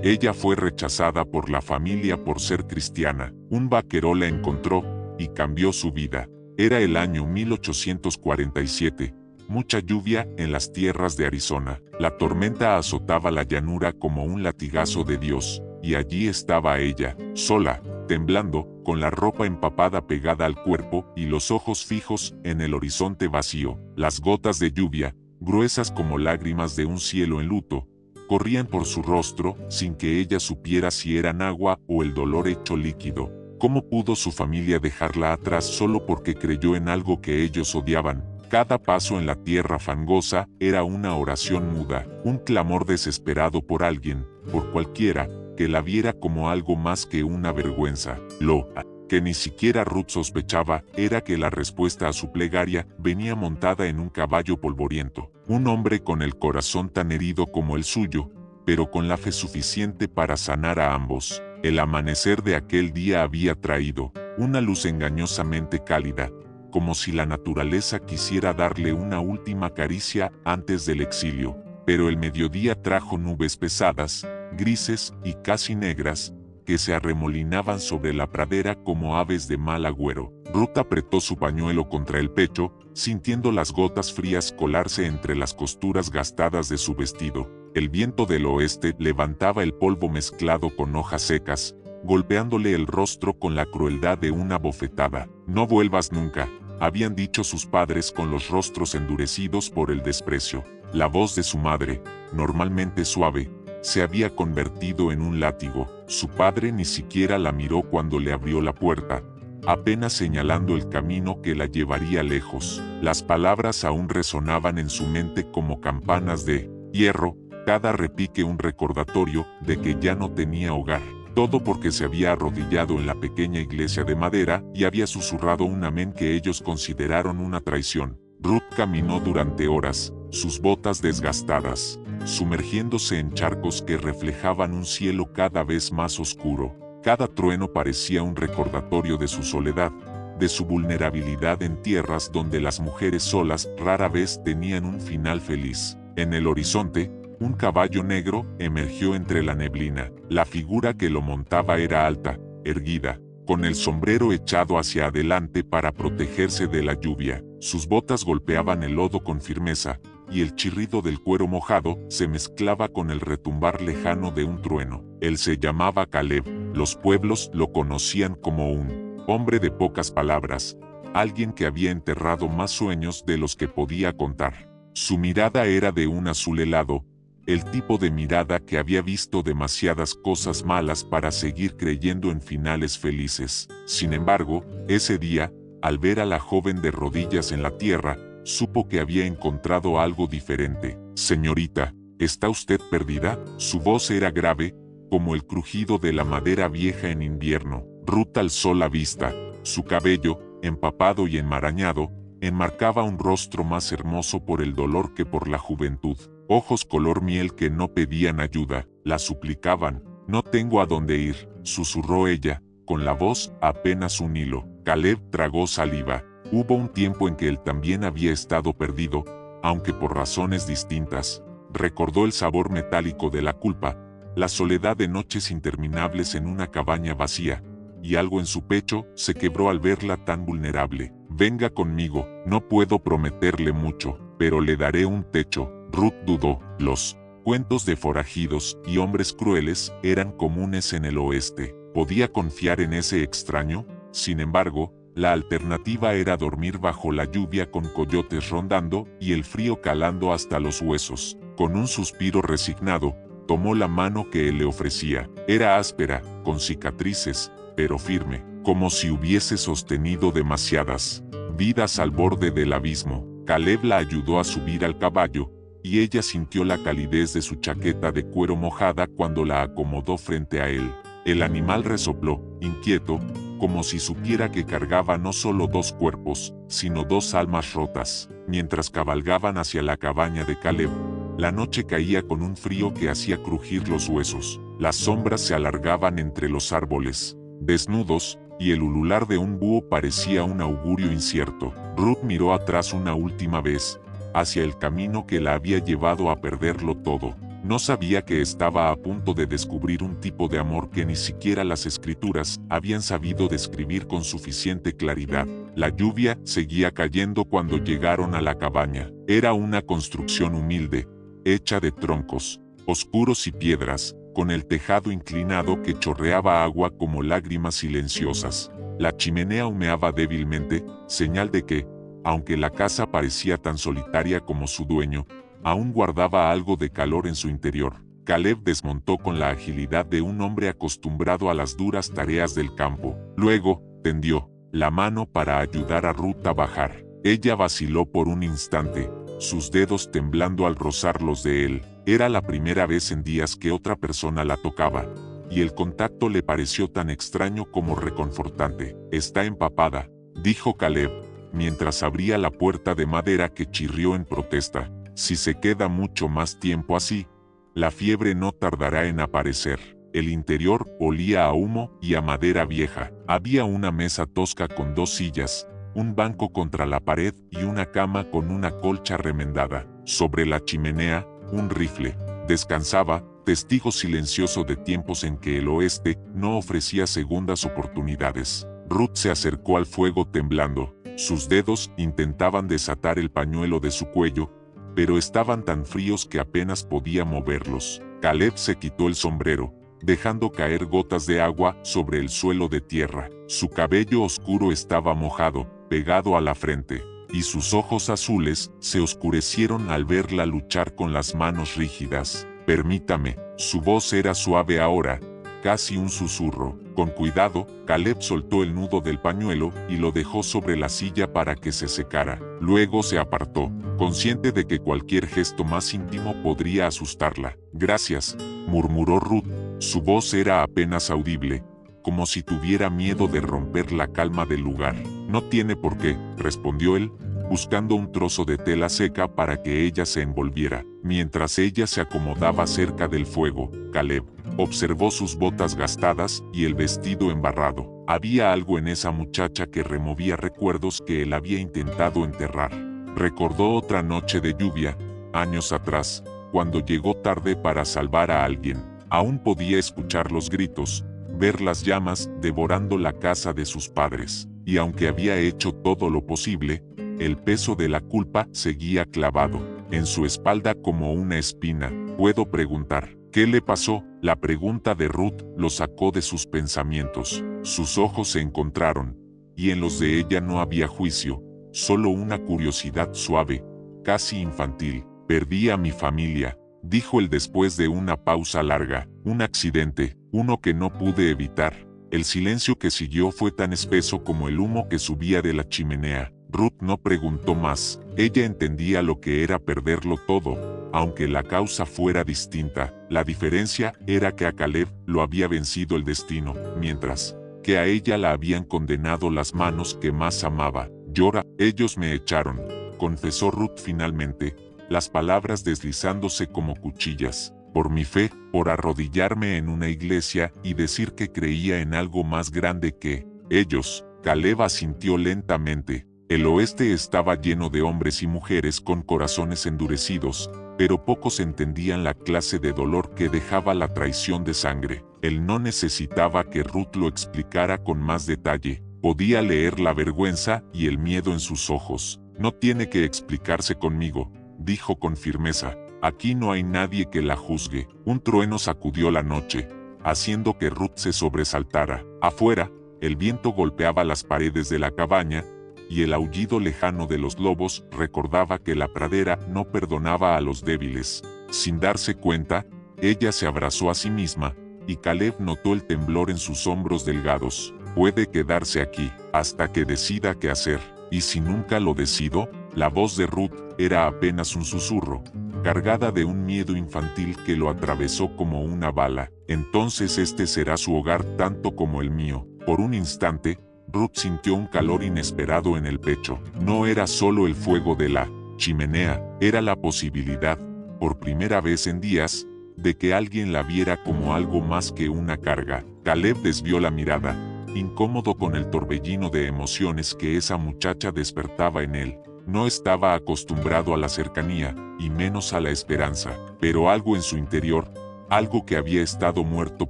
Ella fue rechazada por la familia por ser cristiana. Un vaquero la encontró y cambió su vida. Era el año 1847. Mucha lluvia en las tierras de Arizona. La tormenta azotaba la llanura como un latigazo de Dios, y allí estaba ella, sola, temblando, con la ropa empapada pegada al cuerpo y los ojos fijos en el horizonte vacío. Las gotas de lluvia, gruesas como lágrimas de un cielo en luto, corrían por su rostro sin que ella supiera si eran agua o el dolor hecho líquido. ¿Cómo pudo su familia dejarla atrás solo porque creyó en algo que ellos odiaban? Cada paso en la tierra fangosa era una oración muda, un clamor desesperado por alguien, por cualquiera, que la viera como algo más que una vergüenza. Lo que ni siquiera Ruth sospechaba era que la respuesta a su plegaria venía montada en un caballo polvoriento. Un hombre con el corazón tan herido como el suyo, pero con la fe suficiente para sanar a ambos. El amanecer de aquel día había traído una luz engañosamente cálida, como si la naturaleza quisiera darle una última caricia antes del exilio. Pero el mediodía trajo nubes pesadas, grises y casi negras, que se arremolinaban sobre la pradera como aves de mal agüero. Ruth apretó su pañuelo contra el pecho, sintiendo las gotas frías colarse entre las costuras gastadas de su vestido. El viento del oeste levantaba el polvo mezclado con hojas secas, golpeándole el rostro con la crueldad de una bofetada. «No vuelvas nunca», habían dicho sus padres con los rostros endurecidos por el desprecio. La voz de su madre, normalmente suave, se había convertido en un látigo. Su padre ni siquiera la miró cuando le abrió la puerta, apenas señalando el camino que la llevaría lejos. Las palabras aún resonaban en su mente como campanas de hierro, cada repique un recordatorio de que ya no tenía hogar. Todo porque se había arrodillado en la pequeña iglesia de madera y había susurrado un amén que ellos consideraron una traición. Ruth caminó durante horas, sus botas desgastadas, sumergiéndose en charcos que reflejaban un cielo cada vez más oscuro. Cada trueno parecía un recordatorio de su soledad, de su vulnerabilidad en tierras donde las mujeres solas rara vez tenían un final feliz. En el horizonte, un caballo negro emergió entre la neblina. La figura que lo montaba era alta, erguida, con el sombrero echado hacia adelante para protegerse de la lluvia. Sus botas golpeaban el lodo con firmeza, y el chirrido del cuero mojado se mezclaba con el retumbar lejano de un trueno. Él se llamaba Caleb. Los pueblos lo conocían como un hombre de pocas palabras, alguien que había enterrado más sueños de los que podía contar. Su mirada era de un azul helado, el tipo de mirada que había visto demasiadas cosas malas para seguir creyendo en finales felices. Sin embargo, ese día, al ver a la joven de rodillas en la tierra, supo que había encontrado algo diferente. «Señorita, ¿está usted perdida?». Su voz era grave, como el crujido de la madera vieja en invierno. Ruth alzó la vista. Su cabello, empapado y enmarañado, enmarcaba un rostro más hermoso por el dolor que por la juventud. Ojos color miel que no pedían ayuda, la suplicaban. «No tengo a dónde ir», susurró ella, con la voz apenas un hilo. Caleb tragó saliva. Hubo un tiempo en que él también había estado perdido, aunque por razones distintas. Recordó el sabor metálico de la culpa, la soledad de noches interminables en una cabaña vacía, y algo en su pecho se quebró al verla tan vulnerable. «Venga conmigo, no puedo prometerle mucho, pero le daré un techo». Ruth dudó. Los cuentos de forajidos y hombres crueles eran comunes en el oeste. ¿Podía confiar en ese extraño? Sin embargo, la alternativa era dormir bajo la lluvia con coyotes rondando y el frío calando hasta los huesos. Con un suspiro resignado, tomó la mano que él le ofrecía. Era áspera, con cicatrices, pero firme, como si hubiese sostenido demasiadas vidas al borde del abismo. Caleb la ayudó a subir al caballo, y ella sintió la calidez de su chaqueta de cuero mojada cuando la acomodó frente a él. El animal resopló, inquieto, como si supiera que cargaba no solo dos cuerpos, sino dos almas rotas. Mientras cabalgaban hacia la cabaña de Caleb, la noche caía con un frío que hacía crujir los huesos. Las sombras se alargaban entre los árboles, desnudos, y el ulular de un búho parecía un augurio incierto. Ruth miró atrás una última vez, hacia el camino que la había llevado a perderlo todo. No sabía que estaba a punto de descubrir un tipo de amor que ni siquiera las escrituras habían sabido describir con suficiente claridad. La lluvia seguía cayendo cuando llegaron a la cabaña. Era una construcción humilde, hecha de troncos oscuros y piedras, con el tejado inclinado que chorreaba agua como lágrimas silenciosas. La chimenea humeaba débilmente, señal de que, aunque la casa parecía tan solitaria como su dueño, aún guardaba algo de calor en su interior. Caleb desmontó con la agilidad de un hombre acostumbrado a las duras tareas del campo. Luego, tendió la mano para ayudar a Ruth a bajar. Ella vaciló por un instante, sus dedos temblando al rozar los de él. Era la primera vez en días que otra persona la tocaba, y el contacto le pareció tan extraño como reconfortante. «Está empapada», dijo Caleb, mientras abría la puerta de madera que chirrió en protesta. «Si se queda mucho más tiempo así, la fiebre no tardará en aparecer». El interior olía a humo y a madera vieja. Había una mesa tosca con 2 sillas, un banco contra la pared y una cama con una colcha remendada. Sobre la chimenea, un rifle descansaba, testigo silencioso de tiempos en que el oeste no ofrecía segundas oportunidades. Ruth se acercó al fuego temblando. Sus dedos intentaban desatar el pañuelo de su cuello, pero estaban tan fríos que apenas podía moverlos. Caleb se quitó el sombrero, dejando caer gotas de agua sobre el suelo de tierra. Su cabello oscuro estaba mojado, pegado a la frente, y sus ojos azules se oscurecieron al verla luchar con las manos rígidas. «Permítame». Su voz era suave ahora, casi un susurro. Con cuidado, Caleb soltó el nudo del pañuelo y lo dejó sobre la silla para que se secara. Luego se apartó, consciente de que cualquier gesto más íntimo podría asustarla. «Gracias», murmuró Ruth. Su voz era apenas audible, como si tuviera miedo de romper la calma del lugar. «No tiene por qué», respondió él, buscando un trozo de tela seca para que ella se envolviera. Mientras ella se acomodaba cerca del fuego, Caleb observó sus botas gastadas y el vestido embarrado. Había algo en esa muchacha que removía recuerdos que él había intentado enterrar. Recordó otra noche de lluvia, años atrás, cuando llegó tarde para salvar a alguien. Aún podía escuchar los gritos, ver las llamas devorando la casa de sus padres. Y aunque había hecho todo lo posible, el peso de la culpa seguía clavado en su espalda como una espina. «¿Puedo preguntar qué le pasó?». La pregunta de Ruth lo sacó de sus pensamientos. Sus ojos se encontraron, y en los de ella no había juicio, solo una curiosidad suave, casi infantil. «Perdí a mi familia», dijo él después de una pausa larga. «Un accidente, uno que no pude evitar». El silencio que siguió fue tan espeso como el humo que subía de la chimenea. Ruth no preguntó más. Ella entendía lo que era perderlo todo, aunque la causa fuera distinta. La diferencia era que a Caleb lo había vencido el destino, mientras que a ella la habían condenado las manos que más amaba. «Llora, ellos me echaron», confesó Ruth finalmente, las palabras deslizándose como cuchillas. «Por mi fe, por arrodillarme en una iglesia y decir que creía en algo más grande que ellos». Caleb asintió lentamente. El oeste estaba lleno de hombres y mujeres con corazones endurecidos, pero pocos entendían la clase de dolor que dejaba la traición de sangre. Él no necesitaba que Ruth lo explicara con más detalle. Podía leer la vergüenza y el miedo en sus ojos. «No tiene que explicarse conmigo», dijo con firmeza. «Aquí no hay nadie que la juzgue». Un trueno sacudió la noche, haciendo que Ruth se sobresaltara. Afuera, el viento golpeaba las paredes de la cabaña, y el aullido lejano de los lobos recordaba que la pradera no perdonaba a los débiles. Sin darse cuenta, ella se abrazó a sí misma, y Caleb notó el temblor en sus hombros delgados. «Puede quedarse aquí, hasta que decida qué hacer». «¿Y si nunca lo decido?». La voz de Ruth era apenas un susurro, cargada de un miedo infantil que lo atravesó como una bala. «Entonces este será su hogar tanto como el mío». Por un instante, Ruth sintió un calor inesperado en el pecho. No era solo el fuego de la chimenea, era la posibilidad, por primera vez en días, de que alguien la viera como algo más que una carga. Caleb desvió la mirada, incómodo con el torbellino de emociones que esa muchacha despertaba en él. No estaba acostumbrado a la cercanía, y menos a la esperanza, pero algo en su interior, algo que había estado muerto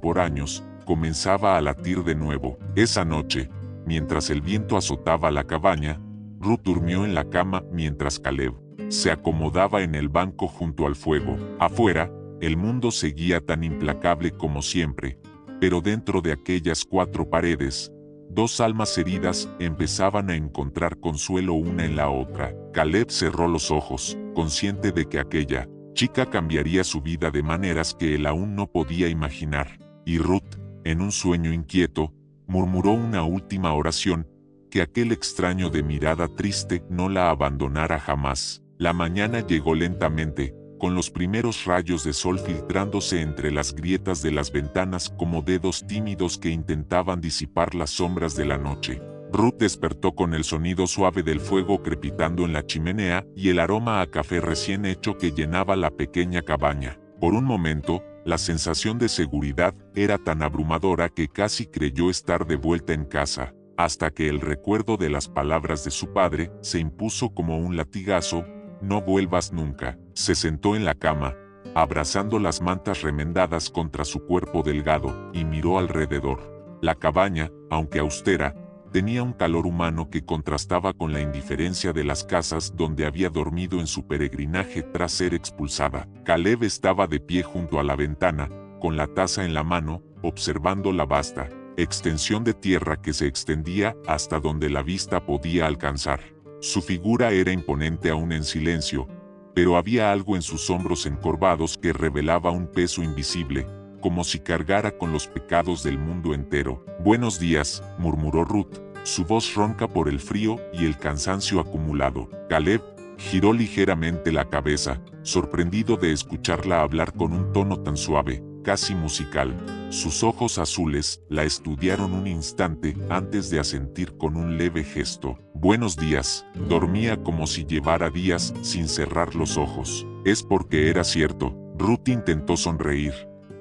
por años, comenzaba a latir de nuevo. Esa noche, mientras el viento azotaba la cabaña, Ruth durmió en la cama mientras Caleb se acomodaba en el banco junto al fuego. Afuera, el mundo seguía tan implacable como siempre, pero dentro de aquellas cuatro paredes, dos almas heridas empezaban a encontrar consuelo una en la otra. Caleb cerró los ojos, consciente de que aquella chica cambiaría su vida de maneras que él aún no podía imaginar. Y Ruth, en un sueño inquieto, murmuró una última oración, que aquel extraño de mirada triste no la abandonara jamás. La mañana llegó lentamente, con los primeros rayos de sol filtrándose entre las grietas de las ventanas como dedos tímidos que intentaban disipar las sombras de la noche. Ruth despertó con el sonido suave del fuego crepitando en la chimenea y el aroma a café recién hecho que llenaba la pequeña cabaña. Por un momento, la sensación de seguridad era tan abrumadora que casi creyó estar de vuelta en casa, hasta que el recuerdo de las palabras de su padre se impuso como un latigazo: no vuelvas nunca. Se sentó en la cama, abrazando las mantas remendadas contra su cuerpo delgado, y miró alrededor. La cabaña, aunque austera, tenía un calor humano que contrastaba con la indiferencia de las casas donde había dormido en su peregrinaje tras ser expulsada. Caleb estaba de pie junto a la ventana, con la taza en la mano, observando la vasta extensión de tierra que se extendía hasta donde la vista podía alcanzar. Su figura era imponente aún en silencio, pero había algo en sus hombros encorvados que revelaba un peso invisible, como si cargara con los pecados del mundo entero. «Buenos días», murmuró Ruth, su voz ronca por el frío y el cansancio acumulado. Caleb giró ligeramente la cabeza, sorprendido de escucharla hablar con un tono tan suave, casi musical. Sus ojos azules la estudiaron un instante antes de asentir con un leve gesto. «Buenos días». Dormía como si llevara días sin cerrar los ojos. Es porque era cierto. Ruth intentó sonreír,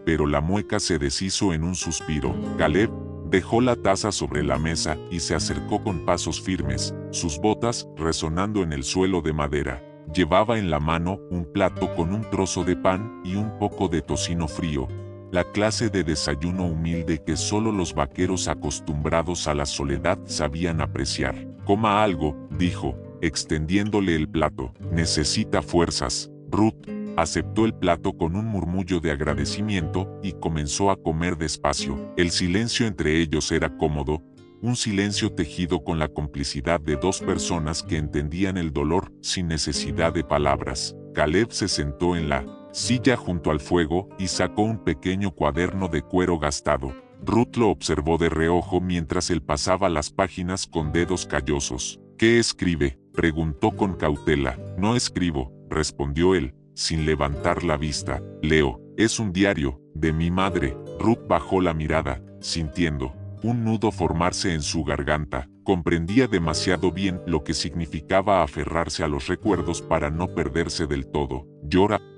pero la mueca se deshizo en un suspiro. Caleb dejó la taza sobre la mesa y se acercó con pasos firmes, sus botas resonando en el suelo de madera. Llevaba en la mano un plato con un trozo de pan y un poco de tocino frío, la clase de desayuno humilde que solo los vaqueros acostumbrados a la soledad sabían apreciar. «Coma algo», dijo, extendiéndole el plato. «Necesita fuerzas». Ruth aceptó el plato con un murmullo de agradecimiento y comenzó a comer despacio. El silencio entre ellos era cómodo, un silencio tejido con la complicidad de dos personas que entendían el dolor sin necesidad de palabras. Caleb se sentó en la silla junto al fuego y sacó un pequeño cuaderno de cuero gastado. Ruth lo observó de reojo mientras él pasaba las páginas con dedos callosos. «¿Qué escribe?», preguntó con cautela. «No escribo», respondió él, sin levantar la vista. «Leo. Es un diario, de mi madre». Ruth bajó la mirada, sintiendo un nudo formarse en su garganta. Comprendía demasiado bien lo que significaba aferrarse a los recuerdos para no perderse del todo.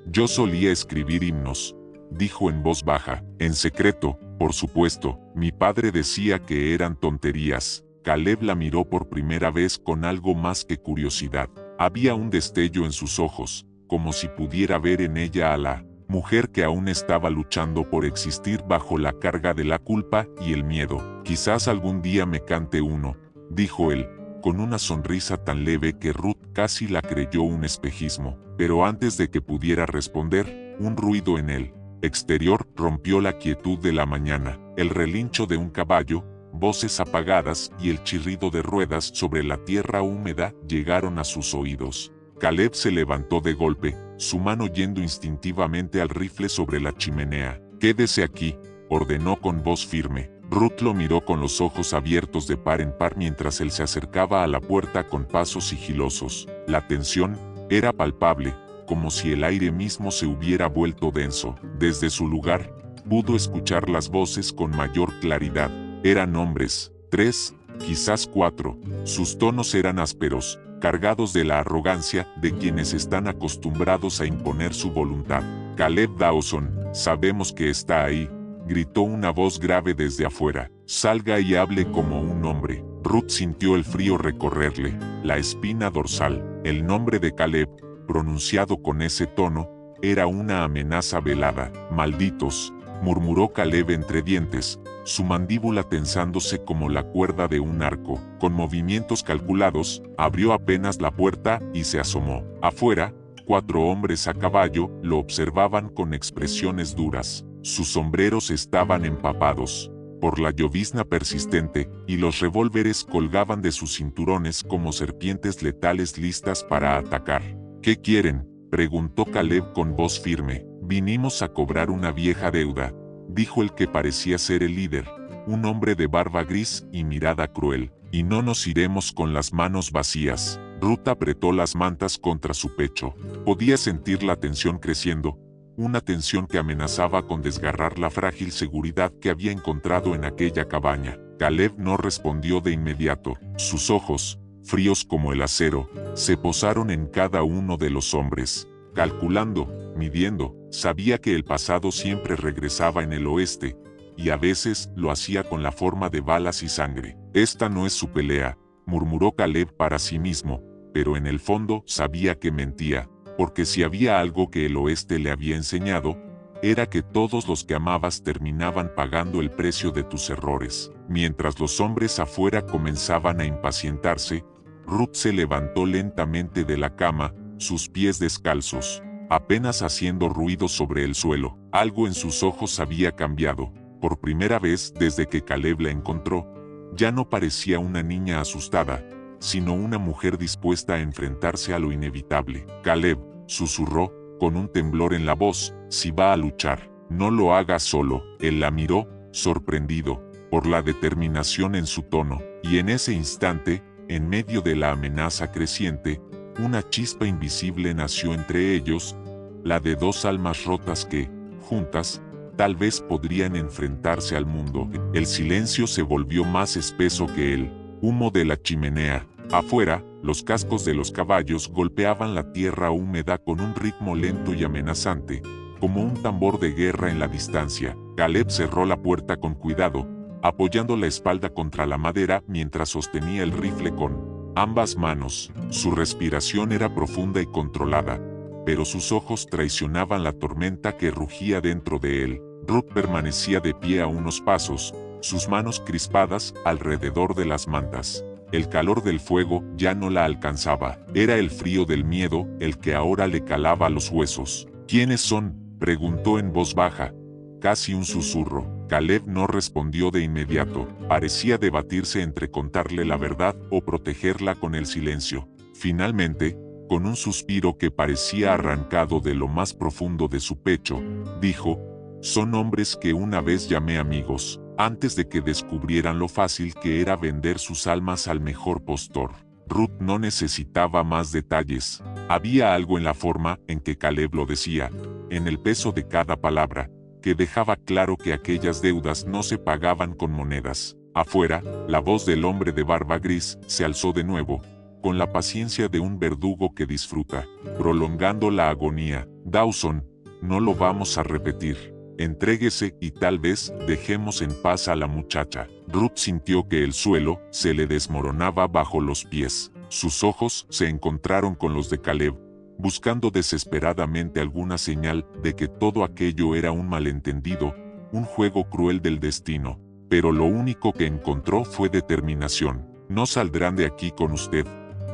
«Yo solía escribir himnos», dijo en voz baja. «En secreto, por supuesto. Mi padre decía que eran tonterías». Caleb la miró por primera vez con algo más que curiosidad. Había un destello en sus ojos, como si pudiera ver en ella a la mujer que aún estaba luchando por existir bajo la carga de la culpa y el miedo. «Quizás algún día me cante uno», dijo él, con una sonrisa tan leve que Ruth casi la creyó un espejismo. Pero antes de que pudiera responder, un ruido en el exterior rompió la quietud de la mañana. El relincho de un caballo, voces apagadas y el chirrido de ruedas sobre la tierra húmeda llegaron a sus oídos. Caleb se levantó de golpe, su mano yendo instintivamente al rifle sobre la chimenea. «Quédese aquí», ordenó con voz firme. Ruth lo miró con los ojos abiertos de par en par mientras él se acercaba a la puerta con pasos sigilosos. La tensión era palpable, como si el aire mismo se hubiera vuelto denso. Desde su lugar, pudo escuchar las voces con mayor claridad. Eran hombres, 3, quizás 4. Sus tonos eran ásperos, cargados de la arrogancia de quienes están acostumbrados a imponer su voluntad. «Caleb Dawson, sabemos que está ahí», gritó una voz grave desde afuera. «Salga y hable como un hombre». Ruth sintió el frío recorrerle la espina dorsal. El nombre de Caleb, pronunciado con ese tono, era una amenaza velada. «Malditos», murmuró Caleb entre dientes, su mandíbula tensándose como la cuerda de un arco. Con movimientos calculados, abrió apenas la puerta y se asomó. Afuera, 4 hombres a caballo lo observaban con expresiones duras. Sus sombreros estaban empapados por la llovizna persistente, y los revólveres colgaban de sus cinturones como serpientes letales listas para atacar. «¿Qué quieren?», preguntó Caleb con voz firme. «Vinimos a cobrar una vieja deuda», dijo el que parecía ser el líder, un hombre de barba gris y mirada cruel. «Y no nos iremos con las manos vacías». Ruth apretó las mantas contra su pecho. Podía sentir la tensión creciendo, una tensión que amenazaba con desgarrar la frágil seguridad que había encontrado en aquella cabaña. Caleb no respondió de inmediato. Sus ojos, fríos como el acero, se posaron en cada uno de los hombres. Calculando, midiendo, sabía que el pasado siempre regresaba en el oeste, y a veces lo hacía con la forma de balas y sangre. «Esta no es su pelea», murmuró Caleb para sí mismo, pero en el fondo sabía que mentía, porque si había algo que el oeste le había enseñado, era que todos los que amabas terminaban pagando el precio de tus errores. Mientras los hombres afuera comenzaban a impacientarse, Ruth se levantó lentamente de la cama, sus pies descalzos, apenas haciendo ruido sobre el suelo. Algo en sus ojos había cambiado. Por primera vez desde que Caleb la encontró, ya no parecía una niña asustada, sino una mujer dispuesta a enfrentarse a lo inevitable. «Caleb», susurró, con un temblor en la voz, «si va a luchar, no lo haga solo». Él la miró, sorprendido, por la determinación en su tono, y en ese instante, en medio de la amenaza creciente, una chispa invisible nació entre ellos, la de 2 almas rotas que, juntas, tal vez podrían enfrentarse al mundo. El silencio se volvió más espeso que el humo de la chimenea. Afuera, los cascos de los caballos golpeaban la tierra húmeda con un ritmo lento y amenazante, como un tambor de guerra en la distancia. Caleb cerró la puerta con cuidado, apoyando la espalda contra la madera mientras sostenía el rifle con ambas manos. Su respiración era profunda y controlada, pero sus ojos traicionaban la tormenta que rugía dentro de él. Ruth permanecía de pie a unos pasos, sus manos crispadas alrededor de las mantas. El calor del fuego ya no la alcanzaba. Era el frío del miedo el que ahora le calaba los huesos. «¿Quiénes son?», preguntó en voz baja, casi un susurro. Caleb no respondió de inmediato. Parecía debatirse entre contarle la verdad o protegerla con el silencio. Finalmente, con un suspiro que parecía arrancado de lo más profundo de su pecho, dijo: «Son hombres que una vez llamé amigos, antes de que descubrieran lo fácil que era vender sus almas al mejor postor». Ruth no necesitaba más detalles. Había algo en la forma en que Caleb lo decía, en el peso de cada palabra, que dejaba claro que aquellas deudas no se pagaban con monedas. Afuera, la voz del hombre de barba gris se alzó de nuevo, con la paciencia de un verdugo que disfruta, prolongando la agonía. «Dawson, no lo vamos a repetir. Entréguese y tal vez dejemos en paz a la muchacha». Ruth sintió que el suelo se le desmoronaba bajo los pies. Sus ojos se encontraron con los de Caleb, buscando desesperadamente alguna señal de que todo aquello era un malentendido, un juego cruel del destino. Pero lo único que encontró fue determinación. «No saldrán de aquí con usted»,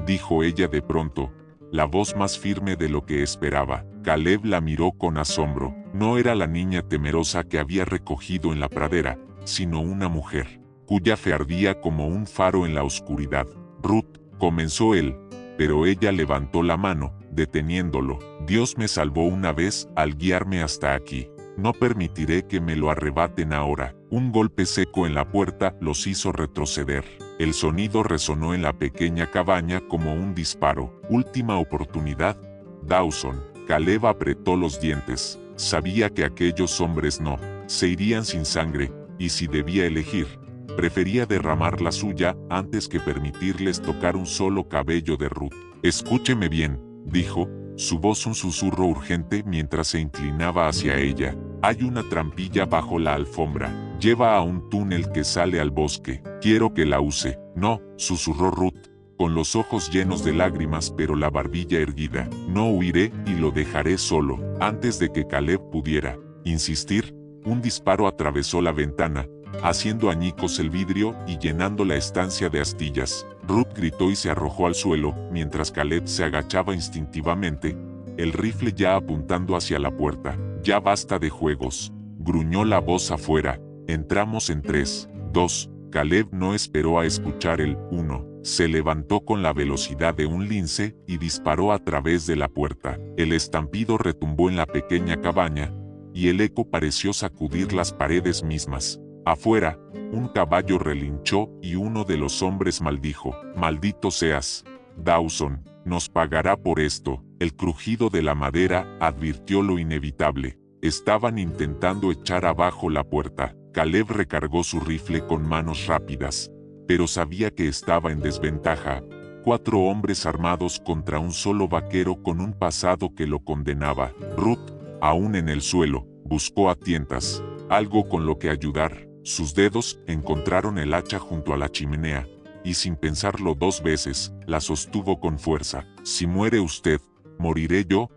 dijo ella de pronto, la voz más firme de lo que esperaba. Caleb la miró con asombro. No era la niña temerosa que había recogido en la pradera, sino una mujer, cuya fe ardía como un faro en la oscuridad. «Ruth», comenzó él, pero ella levantó la mano, deteniéndolo. «Dios me salvó una vez al guiarme hasta aquí. No permitiré que me lo arrebaten ahora». Un golpe seco en la puerta los hizo retroceder. El sonido resonó en la pequeña cabaña como un disparo. «Última oportunidad, Dawson». Caleb apretó los dientes. Sabía que aquellos hombres no se irían sin sangre, y si debía elegir, prefería derramar la suya antes que permitirles tocar un solo cabello de Ruth. «Escúcheme bien», dijo, su voz un susurro urgente mientras se inclinaba hacia ella. «Hay una trampilla bajo la alfombra. Lleva a un túnel que sale al bosque. Quiero que la use». «No», susurró Ruth, con los ojos llenos de lágrimas pero la barbilla erguida. No huiré y lo dejaré solo. Antes de que Caleb pudiera insistir, un disparo atravesó la ventana, haciendo añicos el vidrio y llenando la estancia de astillas. Ruth gritó y se arrojó al suelo, mientras Caleb se agachaba instintivamente, el rifle ya apuntando hacia la puerta. «Ya basta de juegos», gruñó la voz afuera. «Entramos en 3, 2, Caleb no esperó a escuchar el 1. Se levantó con la velocidad de un lince y disparó a través de la puerta. El estampido retumbó en la pequeña cabaña, y el eco pareció sacudir las paredes mismas. Afuera, un caballo relinchó y uno de los hombres maldijo. «Maldito seas, Dawson, nos pagará por esto». El crujido de la madera advirtió lo inevitable. Estaban intentando echar abajo la puerta. Caleb recargó su rifle con manos rápidas, pero sabía que estaba en desventaja. 4 hombres armados contra un solo vaquero con un pasado que lo condenaba. Ruth, aún en el suelo, buscó a tientas algo con lo que ayudar. Sus dedos encontraron el hacha junto a la chimenea, y sin pensarlo 2 veces, la sostuvo con fuerza. «Si muere usted, moriré yo»,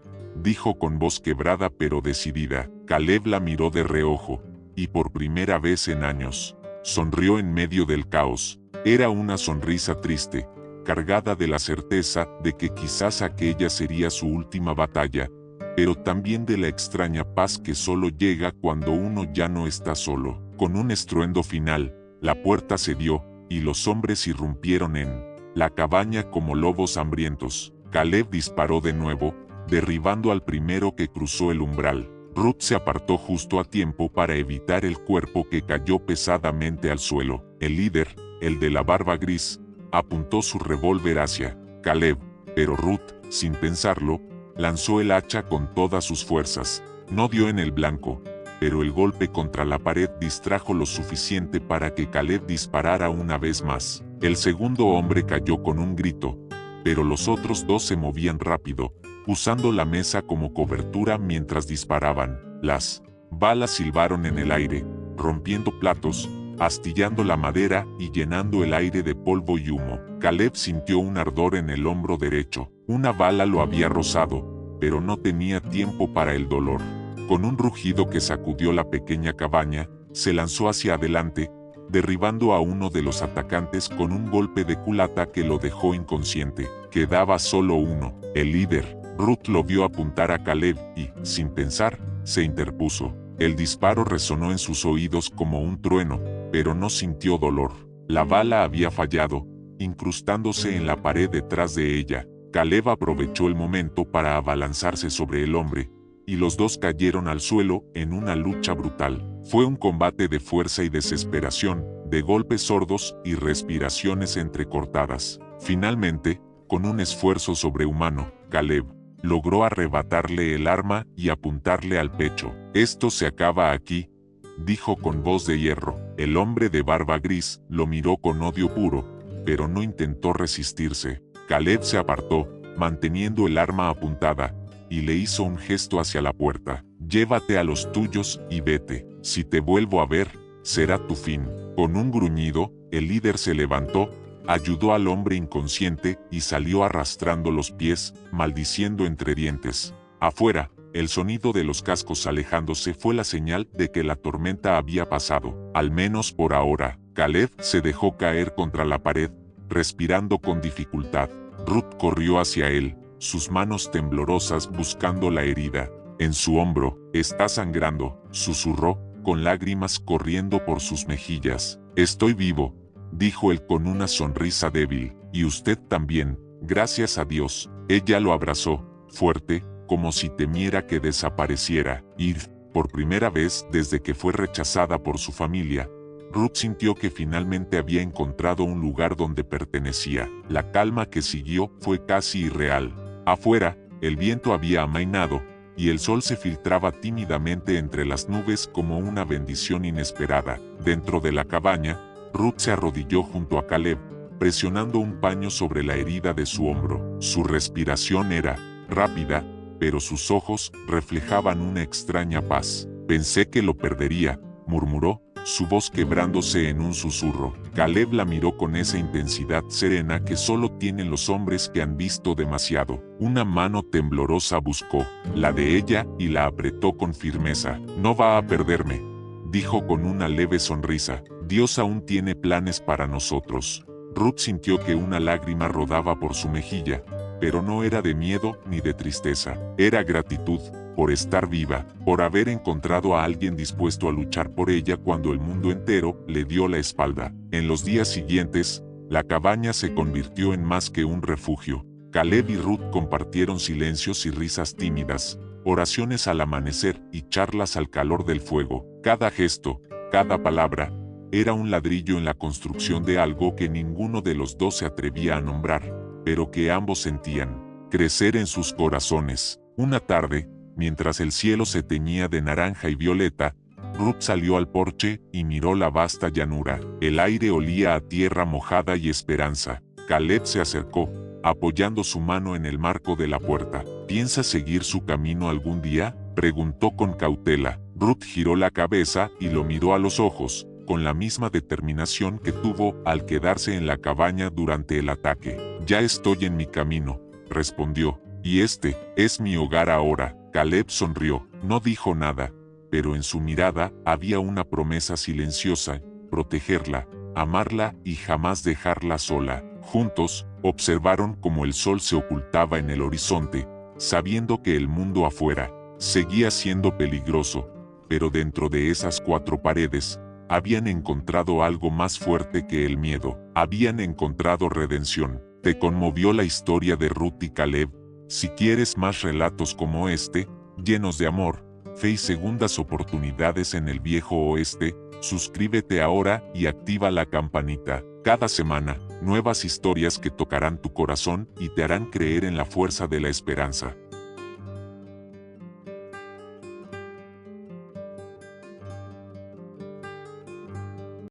dijo con voz quebrada pero decidida. Caleb la miró de reojo, y por primera vez en años, sonrió en medio del caos. Era una sonrisa triste, cargada de la certeza de que quizás aquella sería su última batalla, pero también de la extraña paz que solo llega cuando uno ya no está solo. Con un estruendo final, la puerta cedió, y los hombres irrumpieron en la cabaña como lobos hambrientos. Caleb disparó de nuevo, derribando al primero que cruzó el umbral. Ruth se apartó justo a tiempo para evitar el cuerpo que cayó pesadamente al suelo. El líder, el de la barba gris, apuntó su revólver hacia Caleb, pero Ruth, sin pensarlo, lanzó el hacha con todas sus fuerzas. No dio en el blanco, pero el golpe contra la pared distrajo lo suficiente para que Caleb disparara una vez más. El segundo hombre cayó con un grito, pero los otros 2 se movían rápido, usando la mesa como cobertura mientras disparaban. Las balas silbaron en el aire, rompiendo platos, astillando la madera y llenando el aire de polvo y humo. Caleb sintió un ardor en el hombro derecho. Una bala lo había rozado, pero no tenía tiempo para el dolor. Con un rugido que sacudió la pequeña cabaña, se lanzó hacia adelante, derribando a uno de los atacantes con un golpe de culata que lo dejó inconsciente. Quedaba solo uno, el líder. Ruth lo vio apuntar a Caleb y, sin pensar, se interpuso. El disparo resonó en sus oídos como un trueno, pero no sintió dolor. La bala había fallado, incrustándose en la pared detrás de ella. Caleb aprovechó el momento para abalanzarse sobre el hombre, y los 2 cayeron al suelo en una lucha brutal. Fue un combate de fuerza y desesperación, de golpes sordos y respiraciones entrecortadas. Finalmente, con un esfuerzo sobrehumano, Caleb logró arrebatarle el arma y apuntarle al pecho. «Esto se acaba aquí», dijo con voz de hierro. El hombre de barba gris lo miró con odio puro, pero no intentó resistirse. Caleb se apartó, manteniendo el arma apuntada, y le hizo un gesto hacia la puerta. «Llévate a los tuyos y vete. Si te vuelvo a ver, será tu fin». Con un gruñido, el líder se levantó, ayudó al hombre inconsciente y salió arrastrando los pies, maldiciendo entre dientes. Afuera, el sonido de los cascos alejándose fue la señal de que la tormenta había pasado, al menos por ahora. Caleb se dejó caer contra la pared, respirando con dificultad. Ruth corrió hacia él, sus manos temblorosas buscando la herida. En su hombro, «Está sangrando», susurró, con lágrimas corriendo por sus mejillas. «Estoy vivo», dijo él con una sonrisa débil. «Y usted también, gracias a Dios». Ella lo abrazó, fuerte, como si temiera que desapareciera. Y, por primera vez desde que fue rechazada por su familia, Ruth sintió que finalmente había encontrado un lugar donde pertenecía. La calma que siguió fue casi irreal. Afuera, el viento había amainado, y el sol se filtraba tímidamente entre las nubes como una bendición inesperada. Dentro de la cabaña, Ruth se arrodilló junto a Caleb, presionando un paño sobre la herida de su hombro. Su respiración era rápida, pero sus ojos reflejaban una extraña paz. «Pensé que lo perdería», murmuró, su voz quebrándose en un susurro. Caleb la miró con esa intensidad serena que solo tienen los hombres que han visto demasiado. Una mano temblorosa buscó la de ella y la apretó con firmeza. No va a perderme, dijo con una leve sonrisa. Dios aún tiene planes para nosotros. Ruth sintió que una lágrima rodaba por su mejilla, pero no era de miedo ni de tristeza. Era gratitud por estar viva, por haber encontrado a alguien dispuesto a luchar por ella cuando el mundo entero le dio la espalda. En los días siguientes, la cabaña se convirtió en más que un refugio. Caleb y Ruth compartieron silencios y risas tímidas, oraciones al amanecer y charlas al calor del fuego. Cada gesto, cada palabra, era un ladrillo en la construcción de algo que ninguno de los dos se atrevía a nombrar, pero que ambos sentían crecer en sus corazones. Una tarde, mientras el cielo se teñía de naranja y violeta, Ruth salió al porche y miró la vasta llanura. El aire olía a tierra mojada y esperanza. Caleb se acercó, apoyando su mano en el marco de la puerta. ¿Piensa seguir su camino algún día?, preguntó con cautela. Ruth giró la cabeza y lo miró a los ojos, con la misma determinación que tuvo al quedarse en la cabaña durante el ataque. Ya estoy en mi camino, respondió, y este es mi hogar ahora. Caleb sonrió, no dijo nada, pero en su mirada había una promesa silenciosa: protegerla, amarla y jamás dejarla sola. Juntos, observaron cómo el sol se ocultaba en el horizonte, sabiendo que el mundo afuera seguía siendo peligroso, pero dentro de esas cuatro paredes, habían encontrado algo más fuerte que el miedo. Habían encontrado redención. ¿Te conmovió la historia de Ruth y Caleb? Si quieres más relatos como este, llenos de amor, fe y segundas oportunidades en el viejo oeste, suscríbete ahora y activa la campanita. Cada semana, nuevas historias que tocarán tu corazón y te harán creer en la fuerza de la esperanza.